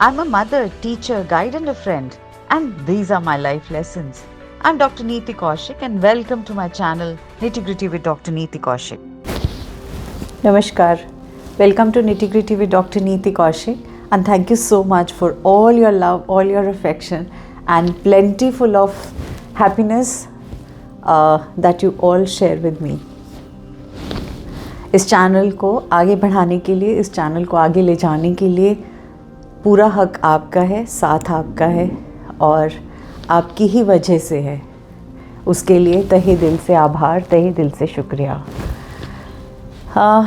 I'm a mother, teacher, guide, and a friend, and these are my life lessons. I'm Dr. Neeti Kaushik, and welcome to my channel Nitty Gritty with Dr. Neeti Kaushik. Namaskar. Welcome to Nitty Gritty with Dr. Neeti Kaushik, and thank you so much for all your love, all your affection, and plentiful of happiness that you all share with me. इस channel को आगे बढ़ाने के लिए, इस channel को आगे ले जाने के लिए पूरा हक आपका है, साथ आपका है और आपकी ही वजह से है। उसके लिए तहे दिल से आभार, तहे दिल से शुक्रिया।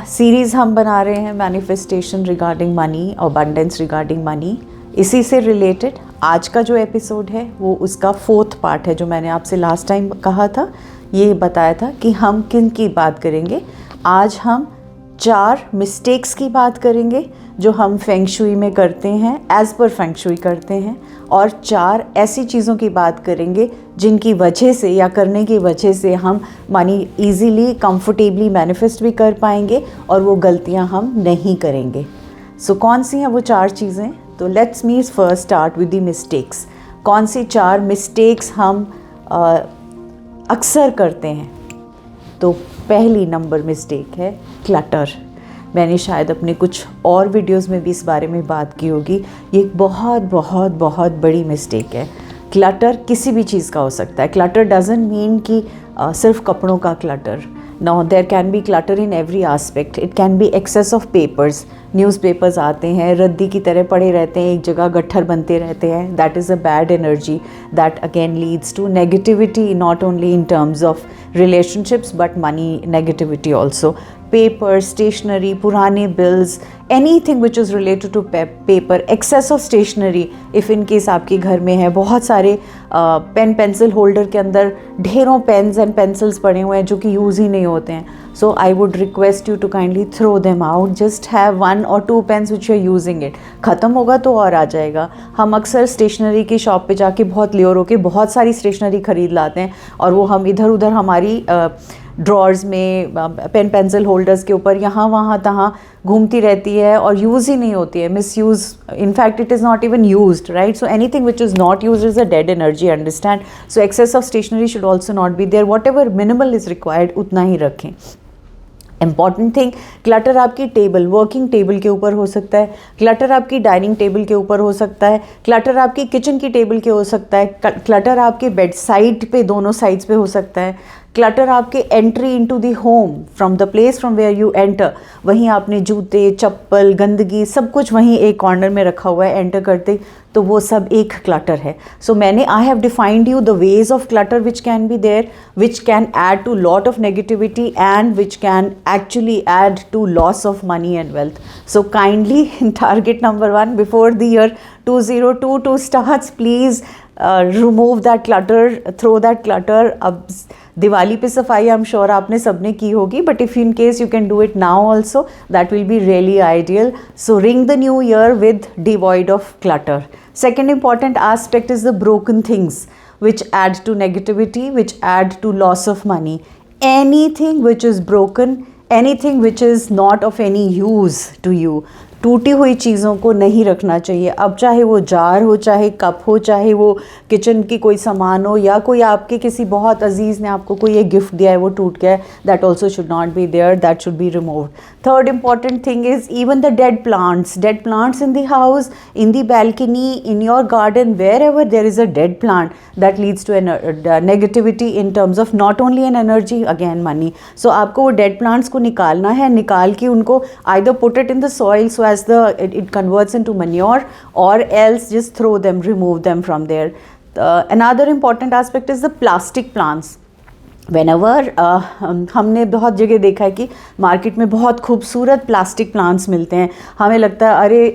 सीरीज़ हम बना रहे हैं manifestation regarding money, abundance regarding money. इसी से रिलेटेड आज का जो एपिसोड है वो उसका 4th पार्ट है। जो मैंने आपसे लास्ट टाइम कहा था, ये बताया था कि हम किन की बात करेंगे। आज हम 4 मिस्टेक्स की बात करेंगे जो हम फेंग शुई में करते हैं, एज़ पर फेंग शुई करते हैं, और 4 ऐसी चीज़ों की बात करेंगे जिनकी वजह से या करने की वजह से हम मनी इजीली, कंफर्टेबली मैनिफेस्ट भी कर पाएंगे और वो गलतियां हम नहीं करेंगे। सो कौन सी हैं वो 4 चीज़ें? तो let's me first start with the mistakes. कौन सी 4 मिस्टेक्स हम अक्सर करते हैं? तो पहली नंबर मिस्टेक है क्लटर। मैंने शायद अपने कुछ और वीडियोस में भी इस बारे में बात की होगी। ये एक बहुत बहुत बहुत बड़ी मिस्टेक है। क्लटर किसी भी चीज़ का हो सकता है। क्लटर डजंट मीन कि सिर्फ कपड़ों का clutter. No, there can be clutter in every aspect. It can be excess of papers. Newspapers आते हैं, रद्दी की तरह पड़े रहते हैं, एक जगह गट्ठर बनते रहते हैं। That is a bad energy that again leads to negativity, not only in terms of relationships but money negativity also. Paper, stationery, पुराने bills, anything which is related to paper, excess of stationery if in case आपके घर में है, बहुत सारे pen pencil holder के अंदर ढेरों पेन्स एंड पेंसिल्स पड़े हुए हैं जो कि यूज़ ही नहीं होते हैं। So I would request you to kindly throw them out. Just have 1 or 2 pens which you are using it. ख़त्म होगा तो और आ जाएगा। हम अक्सर स्टेशनरी की शॉप पे जाके बहुत लियोर होके बहुत सारी स्टेशनरी ख़रीद लाते हैं और वो हम इधर उधर हमारी ड्रॉर्स में, पेन पेंसिल होल्डर्स के ऊपर यहाँ वहाँ तहाँ घूमती रहती है और यूज़ ही नहीं होती है, misuse. In fact it is not even used, right? So anything which is not used is a dead energy, understand? So excess of stationery should also not be there. Whatever minimal is required उतना ही रखें। Important thing, clutter आपकी table, working table के ऊपर हो सकता है, clutter आपकी डाइनिंग टेबल के ऊपर हो सकता है, क्लटर आपकी किचन की टेबल के हो सकता है, क्लटर आपके बेड साइड पे, दोनों साइड्स पे हो सकता है, क्लटर आपके entry into the home, from the place from where you enter, वहीं आपने जूते, चप्पल, गंदगी सब कुछ वहीं एक कॉर्नर में रखा हुआ है एंटर करते, तो वो सब एक क्लटर है। सो मैंने I have defined you the ways of clutter which can be there, which can add to lot of negativity and which can actually add to loss of money and wealth. So kindly in target number 1 before the year 2022 starts, please remove that clutter, throw that clutter. अब दिवाली पे सफाई I'm sure आपने सबने की होगी, but if in case you can do it now also, that will be really ideal. So ring the new year with devoid of clutter. Second important aspect is the broken things which add to negativity, which add to loss of money. Anything which is broken, anything which is not of any use to you, टूटी हुई चीज़ों को नहीं रखना चाहिए। अब चाहे वो जार हो, चाहे कप हो, चाहे वो किचन की कोई सामान हो, या कोई आपके किसी बहुत अजीज़ ने आपको कोई एक गिफ्ट दिया है, वो टूट गया है, that also should not be there, that should be removed. Third important thing is even the dead plants in the house, in the balcony, in your garden, wherever there is a dead plant, that leads to negativity in terms of not only an energy, again money. So आपको वो dead plants को निकालना है, निकाल के उनको either put it in the soil so as it converts into manure, or else just throw them, remove them from there. Another important aspect is the plastic plants. Whenever हमने बहुत जगह देखा है कि मार्केट में बहुत खूबसूरत प्लास्टिक प्लांट्स मिलते हैं, हमें लगता है अरे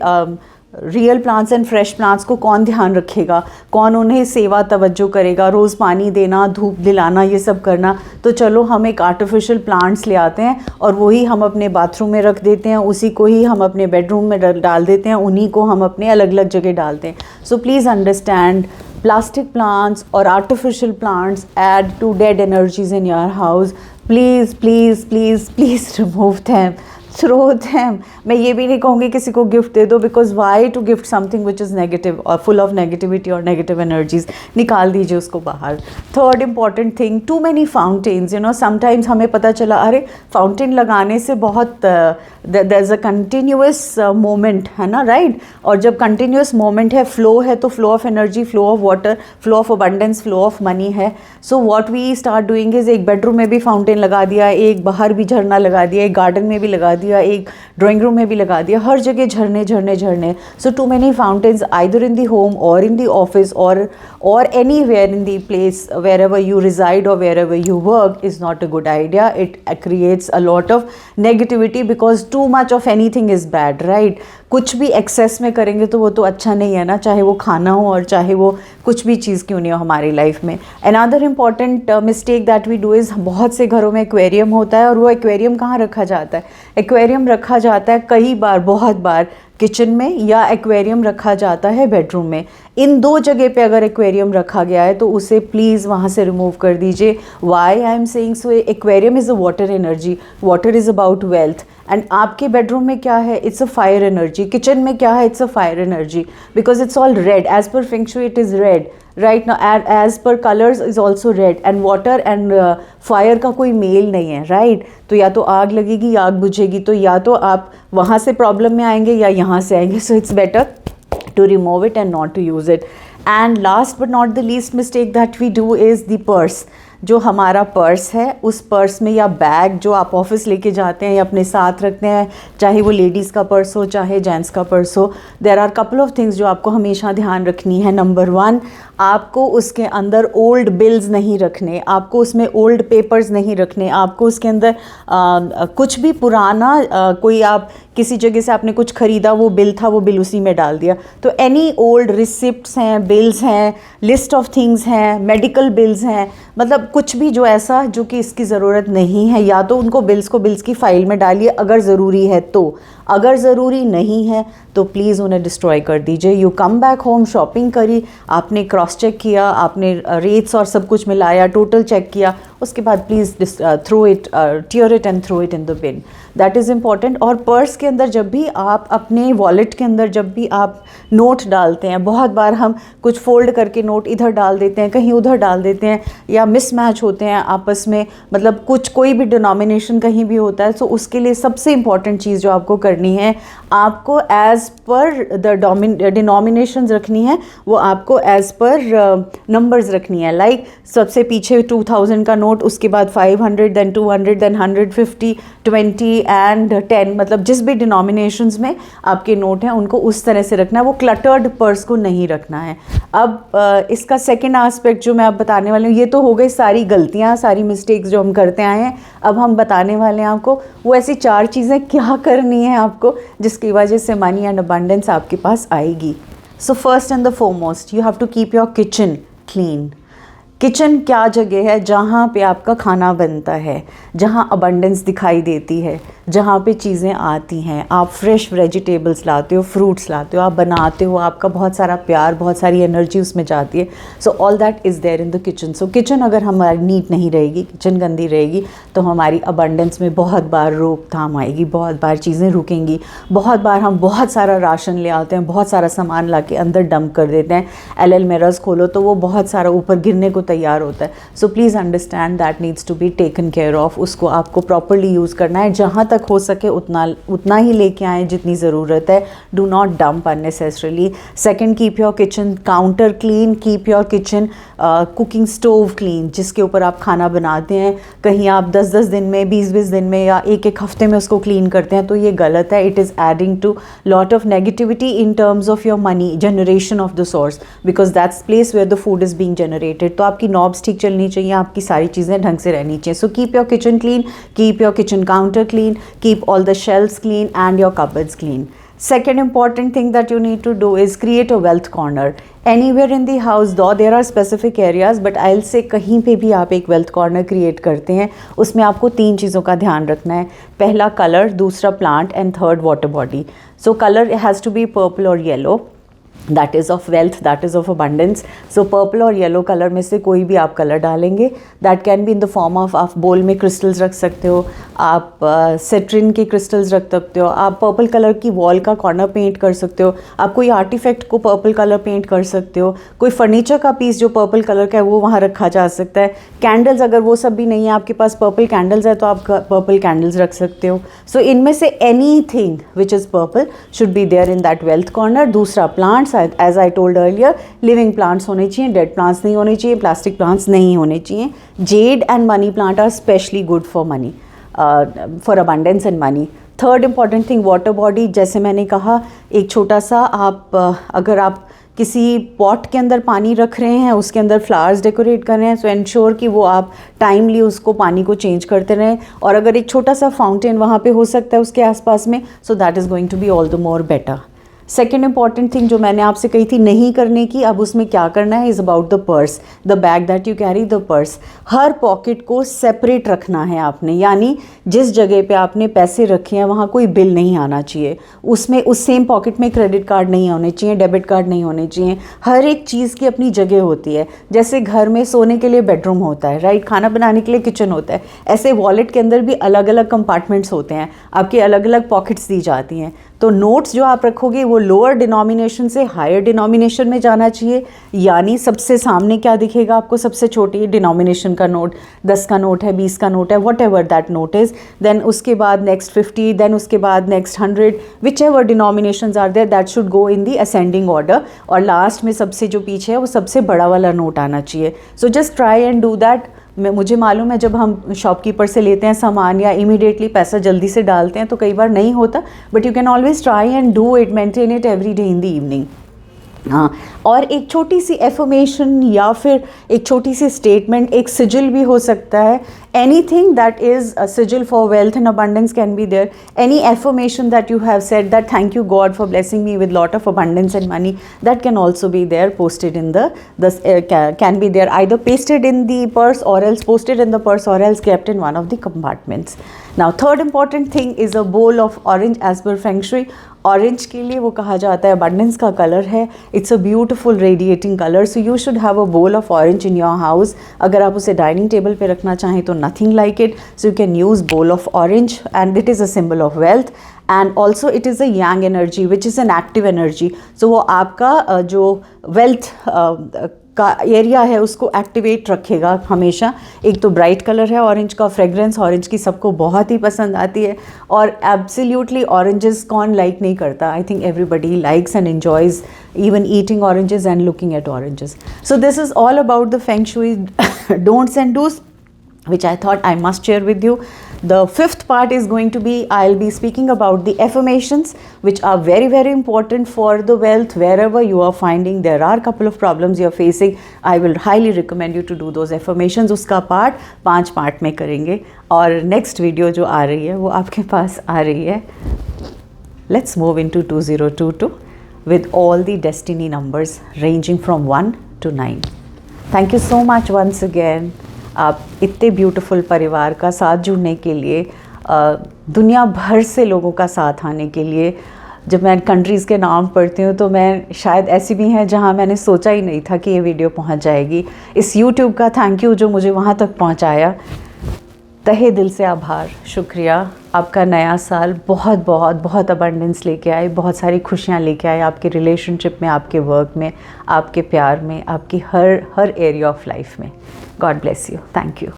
real plants and fresh plants को कौन ध्यान रखेगा, कौन उन्हें सेवा तवज्जो करेगा, रोज़ पानी देना, धूप दिलाना, ये सब करना। तो चलो हम एक आर्टिफिशियल प्लांट्स ले आते हैं और वही हम अपने बाथरूम में रख देते हैं, उसी को ही हम अपने बेडरूम में डाल देते हैं, उन्हीं को हम अपने अलग अलग जगह डालते हैं। सो please understand, plastic plants or artificial plants add to dead energies in your house. Please remove them. Throw them. मैं ये भी नहीं कहूँगी किसी को गिफ्ट दे दो, because why to gift something which is negative और फुल ऑफ नेगेटिविटी और नेगेटिव एनर्जीज, निकाल दीजिए उसको बाहर। Third important thing, too many fountains, you know sometimes हमें पता चला अरे फाउंटेन लगाने से बहुत there is a continuous movement है ना, राइट। और जब कंटिन्यूस मोमेंट है, फ्लो है, तो flow of energy, flow of water, flow of abundance, flow of money है। So what we start doing is, एक बेडरूम में भी फाउंटेन लगा दिया, एक बाहर भी झरना लगा दिया, एक गार्डन में भी लगा दिया, एक ड्राइंग रूम में भी लगा दिया, हर जगह झरने झरने झरने। So too many fountains either in the home और in the office or anywhere in the place wherever you reside or wherever you work is not a good idea. It creates a lot of negativity because too much of anything is bad, right? कुछ भी access में करेंगे तो वो तो अच्छा नहीं है ना, चाहे वो खाना हो और चाहे वो कुछ भी चीज़ क्यों नहीं हो हमारी लाइफ में। Another important mistake that we do is, बहुत से घरों में एक्वेरियम होता है और वो एक्वेरियम कहाँ रखा जाता है? एक्वेरियम रखा जाता है कई बार, बहुत बार किचन में, या एक्वेरियम रखा जाता है बेडरूम में। इन दो जगह पे अगर एक्वेरियम रखा गया है तो उसे प्लीज़ वहाँ से रिमूव कर दीजिए। Why I am saying so? Aquarium is a water energy, water is about wealth. And आपके बेडरूम में क्या है? It's a fire energy. Kitchen में क्या है? It's a fire energy, because it's all red, as per feng shui it is red, right ना, as per colours is also red. And water and fire का कोई mail नहीं है, right. तो या तो आग लगेगी या आग बुझेगी, तो या तो आप वहाँ से प्रॉब्लम में आएंगे या यहाँ से आएंगे। So it's better to remove it and not to use it. And last but not the least mistake that we do is the purse. जो हमारा पर्स है, उस पर्स में या बैग जो आप ऑफिस लेके जाते हैं या अपने साथ रखते हैं, चाहे वो लेडीज़ का पर्स हो चाहे जेंट्स का पर्स हो, there are couple of things जो आपको हमेशा ध्यान रखनी है। नंबर 1, आपको उसके अंदर ओल्ड बिल्स नहीं रखने, आपको उसमें ओल्ड पेपर्स नहीं रखने, आपको उसके अंदर कुछ भी पुराना कोई आप किसी जगह से आपने कुछ ख़रीदा, वो बिल था, वो बिल उसी में डाल दिया। तो एनी ओल्ड रिसिप्ट्स हैं, बिल्स हैं, लिस्ट ऑफ थिंग्स हैं, मेडिकल बिल्स हैं, मतलब कुछ भी जो ऐसा जो कि इसकी ज़रूरत नहीं है, या तो उनको बिल्स की फ़ाइल में डालिए अगर ज़रूरी है तो। अगर ज़रूरी नहीं है तो प्लीज़ उन्हें डिस्ट्रॉय कर दीजिए। You come back home, shopping करी, आपने क्रॉस चेक किया, आपने रेट्स और सब कुछ मिलाया, टोटल चेक किया, उसके बाद please throw it, tear it and throw it in the bin. That is important. और पर्स के अंदर जब भी आप, अपने वॉलेट के अंदर जब भी आप नोट डालते हैं, बहुत बार हम कुछ फोल्ड करके नोट इधर डाल देते हैं, कहीं उधर डाल देते हैं, या मिसमैच होते हैं आपस में, मतलब कुछ कोई भी डिनोमिनेशन कहीं भी होता है। सो उसके लिए सबसे इम्पॉर्टेंट चीज़ जो आपको करनी है, आपको एज़ पर द डिनोमिनेशंस रखनी है, वो आपको एज़ पर नंबर्स रखनी है। लाइक सबसे पीछे 2000 का नोट, उसके बाद 500, देन 200, देन 150, 20 एंड 10, मतलब जिस भी डिनोमिनेशंस में आपके नोट हैं उनको उस तरह से रखना है, वो क्लटर्ड पर्स को नहीं रखना है। अब इसका सेकेंड आस्पेक्ट जो मैं अब बताने वाली हूँ, ये तो हो गई सारी गलतियाँ, सारी मिस्टेक्स जो हम करते आए हैं। अब हम बताने वाले हैं आपको वो ऐसी 4 चीज़ें क्या करनी है आपको, जिसकी वजह से मनी एंड अबंडेंस आपके पास आएगी। So first and the foremost, you have to keep your kitchen clean. Kitchen क्या जगह है? जहाँ पे आपका खाना बनता है, जहाँ अबंडेंस दिखाई देती है, जहाँ पे चीज़ें आती हैं, आप फ्रेश वेजिटेबल्स लाते हो, फ्रूट्स लाते हो, आप बनाते हो, आपका बहुत सारा प्यार, बहुत सारी एनर्जी उसमें जाती है। So all that is there in the kitchen. So kitchen अगर हमारी नीट नहीं रहेगी, किचन गंदी रहेगी, तो हमारी अबंडेंस में बहुत बार रोकथाम आएगी, बहुत बार चीज़ें रुकेंगी, बहुत बार हम बहुत सारा राशन ले आते हैं, बहुत सारा सामान ला के अंदर डंप कर देते हैं। एल मिरर्स खोलो तो वो बहुत सारा ऊपर गिरने को तैयार होता है। So please understand that needs to be taken care of. उसको आपको प्रॉपरली यूज़ करना है, जहाँ तक हो सके उतना ही लेके आएँ जितनी ज़रूरत है। Do not dump unnecessarily. Second, keep your kitchen counter clean, keep your kitchen cooking stove clean, जिसके ऊपर आप खाना बनाते हैं। कहीं आप 10-10 दिन में, 20-20 दिन में या एक हफ्ते में उसको क्लीन करते हैं तो ये गलत है। It is adding to lot of negativity in terms of your money generation of the source, because that's place where the food is being generated. तो आपकी नॉब्स ठीक चलनी चाहिए, आपकी सारी चीज़ें ढंग से रहनी चाहिए। So keep your kitchen clean, keep your kitchen counter clean, keep all the shelves clean and your cupboards clean. Second important thing that you need to do is create a wealth corner. Anywhere in the house, though there are specific areas, but I'll say कहीं पे भी आप एक wealth corner create करते हैं, उसमें आपको 3 चीज़ों का ध्यान रखना है। पहला कलर, दूसरा plant and third water body. So colour has to be purple or yellow. That is of wealth, that is of abundance. So purple और येलो कलर में से कोई भी आप कलर डालेंगे. That can be in the form of, आप बोल में क्रिस्टल्स रख सकते हो, आप सिट्रिन के क्रिस्टल्स रख सकते हो, आप पर्पल कलर की वॉल का कॉर्नर पेंट कर सकते हो, आप कोई आर्टिफैक्ट को पर्पल कलर पेंट कर सकते हो, कोई फर्नीचर का पीस जो पर्पल कलर का है वो वहाँ रखा जा सकता है. कैंडल्स, अगर वो सब भी नहीं है आपके पास, पर्पल कैंडल्स है तो आप पर्पल कैंडल्स रख सकते हो. सो इनमें से anything which is purple should be there in that wealth corner. दूसरा, plants, as I told earlier, living plants होने चाहिए, डेड प्लांट्स नहीं होने चाहिए, प्लास्टिक प्लांट्स नहीं होने चाहिए. Jade and money plant are specially good for money, for abundance and money. Third important thing, water body. जैसे मैंने कहा, एक छोटा सा आप अगर आप किसी पॉट के अंदर पानी रख रहे हैं, उसके अंदर फ्लावर्स डेकोरेट कर रहे हैं, सो एंश्योर कि वो आप टाइमली उसको पानी को चेंज करते रहें. और अगर एक छोटा सा फाउंटेन वहाँ पे हो सकता है उसके आसपास में, so that is going to be all the more better. Second important thing जो मैंने आपसे कही थी नहीं करने की, अब उसमें क्या करना है, is about the purse, the bag that you carry, the purse. Her pocket को सेपरेट रखना है आपने, यानी जिस जगह पे आपने पैसे रखे हैं वहाँ कोई बिल नहीं आना चाहिए. उसमें उस सेम पॉकेट में क्रेडिट कार्ड नहीं होने चाहिए, डेबिट कार्ड नहीं होने चाहिए. हर एक चीज़ की अपनी जगह होती है. जैसे घर में सोने के लिए बेडरूम होता है, राइट, खाना बनाने के लिए किचन होता है, ऐसे वॉलेट के अंदर भी अलग अलग कंपार्टमेंट्स होते हैं, आपके अलग अलग पॉकेट्स दी जाती हैं. तो नोट्स जो आप रखोगे वो लोअर डिनोमिनेशन से हायर डिनोमिनेशन में जाना चाहिए. यानी सबसे सामने क्या दिखेगा आपको, सबसे छोटी डिनोमिनेशन का नोट, 10 का नोट है, 20 का नोट है, whatever that note is. Then उसके बाद नेक्स्ट 50, देन उसके बाद next 100, whichever denominations are there that should go in the ascending order. और लास्ट में सबसे जो पीछे है वो सबसे बड़ा वाला नोट आना चाहिए. So just try and do that. मुझे मालूम है जब हम शॉपकीपर से लेते हैं सामान या इमीडिएटली पैसा जल्दी से डालते हैं तो कई बार नहीं होता, but you can always try and do it, maintain it every day in the evening. हाँ, और एक छोटी सी एफर्मेशन या फिर एक छोटी सी स्टेटमेंट, एक सिजिल भी हो सकता है. anything that is a sigil for wealth and abundance can be there. Any affirmation that you have said that thank you God for blessing me with lot of abundance and money, that can also be there, posted in the can be there, either pasted in the purse or else posted in the purse or else kept in one of the compartments. Now third important thing is a bowl of orange as per feng shui. Orange के लिए वो कहा जाता है abundance का colour है. It's a beautiful radiating colour, so you should have a bowl of orange in your house. अगर आप उसे डाइनिंग टेबल पे रखना चाहें तो nothing like it, so you can use bowl of orange and it is a symbol of wealth. And also it is a yang energy which is an active energy. सो वो आपका जो wealth का area है उसको activate रखेगा हमेशा. एक तो ब्राइट कलर है ऑरेंज का, फ्रेगरेंस ऑरेंज की सबको बहुत ही पसंद आती है और एब्सोल्युटली ऑरेंजेस कौन लाइक नहीं करता. I think everybody likes and enjoys even eating oranges and looking at oranges. So this is all about the feng shui don'ts and do's, which I thought I must share with you. The fifth part is going to be, I'll be speaking about the affirmations which are very very important for the wealth. Wherever you are finding there are couple of problems you are facing, I will highly recommend you to do those affirmations. उसका part 5 part में करेंगे और next video जो आ रही है वो आपके पास आ रही है. Let's move into 2022 with all the destiny numbers ranging from 1 to 9. Thank you so much once again. आप इतने ब्यूटीफुल परिवार का साथ जुड़ने के लिए, दुनिया भर से लोगों का साथ आने के लिए. जब मैं कंट्रीज़ के नाम पढ़ती हूँ तो मैं शायद ऐसी भी हैं जहाँ मैंने सोचा ही नहीं था कि ये वीडियो पहुँच जाएगी. इस YouTube का थैंक यू जो मुझे वहाँ तक पहुँचाया, तहे दिल से आभार, शुक्रिया. आपका नया साल बहुत बहुत बहुत अबंडेंस लेके आए, बहुत सारी खुशियाँ लेके आए आपके रिलेशनशिप में, आपके वर्क में, आपके प्यार में, आपकी हर एरिया ऑफ लाइफ में. God bless you. Thank you.